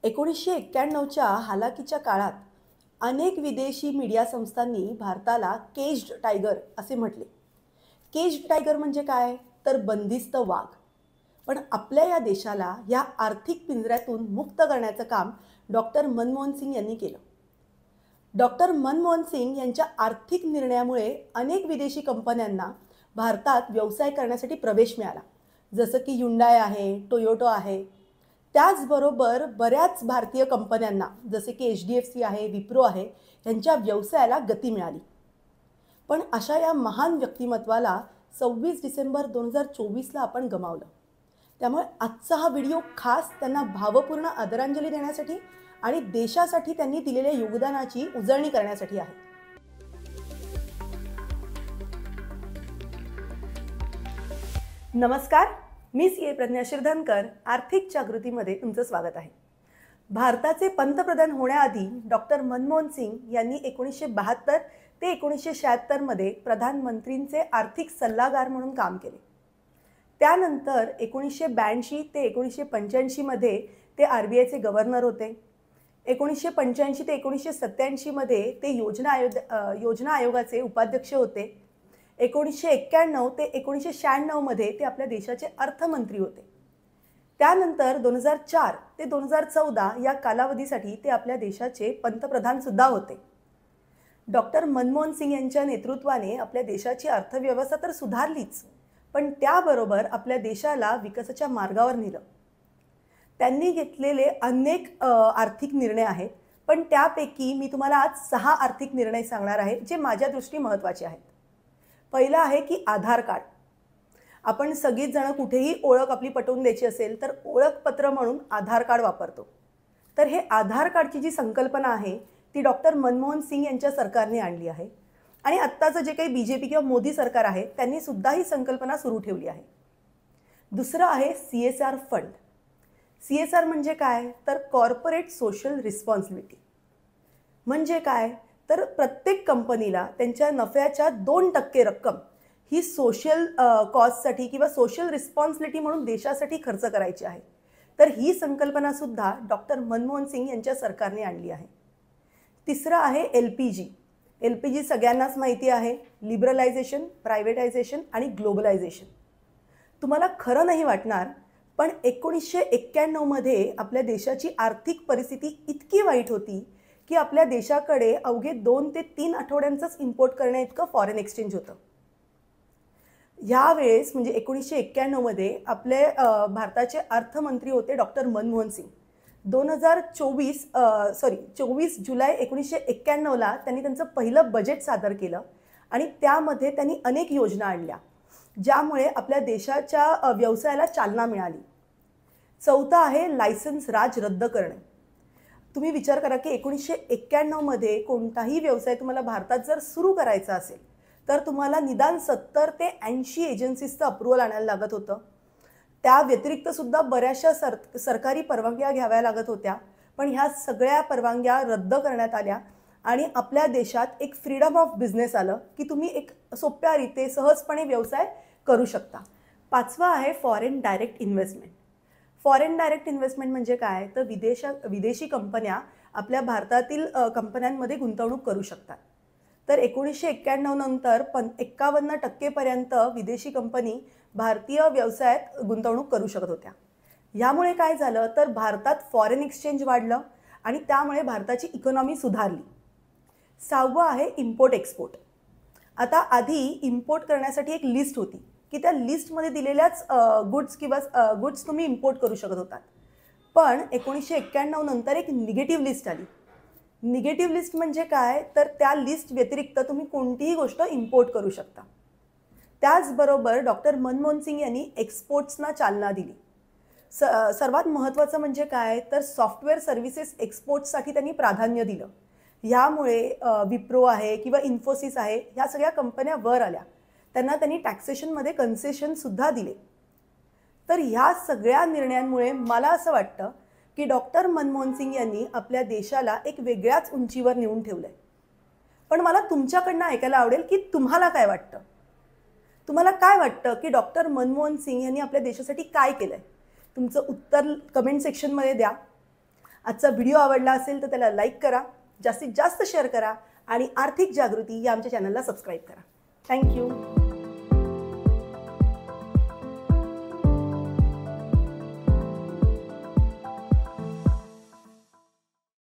1991च्या हालाकीच्या काळात अनेक विदेशी मीडिया संस्थांनी भारताला केज्ड टायगर असे म्हटले. केज्ड टायगर म्हणजे काय? तर बंदिस्त वाघ. पण आपल्या या देशाला या आर्थिक पिंजऱ्यातून मुक्त करण्याचं काम डॉक्टर मनमोहन सिंग यांनी केलं. डॉक्टर मनमोहन सिंग यांच्या आर्थिक निर्णयामुळे अनेक विदेशी कंपन्यांना भारतात व्यवसाय करण्यासाठी प्रवेश मिळाला. जसं की Hyundai आहे, टोयोटो आहे. त्याचबरोबर बऱ्याच भारतीय कंपन्यांना जसे की HDFC आहे, विप्रो आहे, यांच्या व्यवसायाला गती मिळाली. पण अशा या महान व्यक्तिमत्वाला 26 डिसेंबर 2024ला आपण गमावलं. त्यामुळे आजचा हा व्हिडिओ खास त्यांना भावपूर्ण आदरांजली देण्यासाठी आणि देशासाठी त्यांनी दिलेल्या योगदानाची उजळणी करण्यासाठी आहे. नमस्कार, मी CA प्रज्ञा शिरधनकर. आर्थिक जागृतीमध्ये तुमचं स्वागत आहे. भारताचे पंतप्रधान होण्याआधी डॉक्टर मनमोहन सिंग यांनी 1972 ते 1976 मध्ये प्रधानमंत्रींचे आर्थिक सल्लागार म्हणून काम केले. त्यानंतर 1982 ते 1985 मध्ये ते RBIचे गव्हर्नर होते. 1985 ते 1987 मध्ये ते योजना आयोगाचे उपाध्यक्ष होते. 1991 ते 1996 मध्ये ते आपल्या देशाचे अर्थमंत्री होते. त्यानंतर 2004 ते 2014 या कालावधीसाठी ते आपल्या देशाचे पंतप्रधान सुद्धा होते. डॉक्टर मनमोहन सिंग यांच्या नेतृत्वाने आपल्या देशाची अर्थव्यवस्था तर सुधारलीच, पण त्याबरोबर आपल्या देशाला विकासाच्या मार्गावर नेलं. त्यांनी घेतलेले अनेक आर्थिक निर्णय आहेत, पण त्यापैकी मी तुम्हाला आज 6 आर्थिक निर्णय सांगणार आहे जे माझ्या दृष्टीने महत्त्वाचे आहेत. पहिला आहे की आधार कार्ड. आपण सगळीच जण कुठेही ओळख आपली पटवून द्यायची असेल तर ओळखपत्र म्हणून आधार कार्ड वापरतो. तर हे आधार कार्डची जी संकल्पना आहे ती डॉक्टर मनमोहन सिंग यांच्या सरकारने आणली आहे आणि आत्ताचं जे काही BJP किंवा मोदी सरकार आहे त्यांनी सुद्धा ही संकल्पना सुरू ठेवली आहे. दुसरं आहे CSR फंड. CSR म्हणजे काय? तर कॉर्पोरेट सोशल रिस्पॉन्सिबिलिटी. म्हणजे काय? तर प्रत्येक कंपनीला त्यांच्या नफ्याच्या 2% रक्कम ही सोशल कॉजसाठी किंवा सोशल रिस्पॉन्सिबिलिटी म्हणून देशासाठी खर्च करायची आहे. तर ही संकल्पनासुद्धा डॉक्टर मनमोहन सिंग यांच्या सरकारने आणली आहे. तिसरं आहे LPG. LPG सगळ्यांनाच माहिती आहे. लिबरलायझेशन, प्रायव्हेटायझेशन आणि ग्लोबलायझेशन. तुम्हाला खरं नाही वाटणार, पण 1991 मध्ये आपल्या देशाची आर्थिक परिस्थिती इतकी वाईट होती की आपल्या देशाकडे अवघे 2 ते 3 आठवड्यांचंच इम्पोर्ट करण्याइतकं फॉरेन एक्सचेंज होतं. यावेळेस म्हणजे 1991 मध्ये आपले भारताचे अर्थमंत्री होते डॉक्टर मनमोहन सिंग. 24 जुलै 1991ला त्यांनी त्यांचं पहिलं बजेट सादर केलं आणि त्यामध्ये त्यांनी अनेक योजना आणल्या ज्यामुळे आपल्या देशाच्या व्यवसायाला चालना मिळाली. चौथा आहे लायसन्स राज रद्द करणे. तुम्ही विचार करा की 1991 मध्ये कोणताही व्यवसाय तुम्हाला भारतात जर सुरू करायचा असेल तर तुम्हाला निदान 70 ते 80 एजन्सीजचं अप्रूव्हल आणायला लागत होतं. त्या व्यतिरिक्त सुद्धा बऱ्याचशा सरकारी परवानग्या घ्याव्या लागत होत्या, पण ह्या सगळ्या परवानग्या रद्द करण्यात आल्या आणि आपल्या देशात एक फ्रीडम ऑफ बिझनेस आलं की तुम्ही एक सोप्या रीते सहजपणे व्यवसाय करू शकता. पाचवा आहे foreign direct investment. Foreign direct investment म्हणजे काय? तर विदेशी कंपन्या आपल्या भारतातील कंपन्यांमध्ये गुंतवणूक करू शकतात. तर 1991 नंतर 51% पर्यंत विदेशी कंपनी भारतीय व्यवसायात गुंतवणूक करू शकत होत्या. यामुळे काय झालं तर भारतात फॉरेन एक्सचेंज वाढलं आणि त्यामुळे भारताची इकॉनॉमी सुधारली. 6वं आहे इम्पोर्ट एक्सपोर्ट. आता आधी इम्पोर्ट करण्यासाठी एक लिस्ट होती की त्या लिस्टमध्ये दिलेल्याच गुड्स तुम्ही इम्पोर्ट करू शकत होतात. पण 1991 नंतर एक निगेटिव्ह लिस्ट आली. निगेटिव्ह लिस्ट म्हणजे काय? तर त्या लिस्ट व्यतिरिक्त तुम्ही कोणतीही गोष्ट इम्पोर्ट करू शकता. त्याचबरोबर डॉक्टर मनमोहन सिंग यांनी एक्सपोर्ट्सना चालना दिली. सर्वात महत्त्वाचं म्हणजे काय? तर सॉफ्टवेअर सर्व्हिसेस एक्सपोर्ट्ससाठी त्यांनी प्राधान्य दिलं. यामुळे विप्रो आहे किंवा इन्फोसिस आहे ह्या सगळ्या कंपन्या वर आल्या. त्यांना त्यांनी टॅक्सेशनमध्ये कन्सेशनसुद्धा दिले. तर ह्या सगळ्या निर्णयांमुळे मला असं वाटतं की डॉक्टर मनमोहन सिंग यांनी आपल्या देशाला एक वेगळ्याच उंचीवर नेऊन ठेवलं आहे. पण मला तुमच्याकडनं ऐकायला आवडेल की तुम्हाला काय वाटतं? तुम्हाला काय वाटतं की डॉक्टर मनमोहन सिंग यांनी आपल्या देशासाठी काय केलं आहे? तुमचं उत्तर कमेंट सेक्शनमध्ये द्या. आजचा व्हिडिओ आवडला असेल तर त्याला लाईक करा, जास्तीत जास्त शेअर करा आणि आर्थिक जागृती या आमच्या चॅनलला सबस्क्राईब करा. थँक्यू.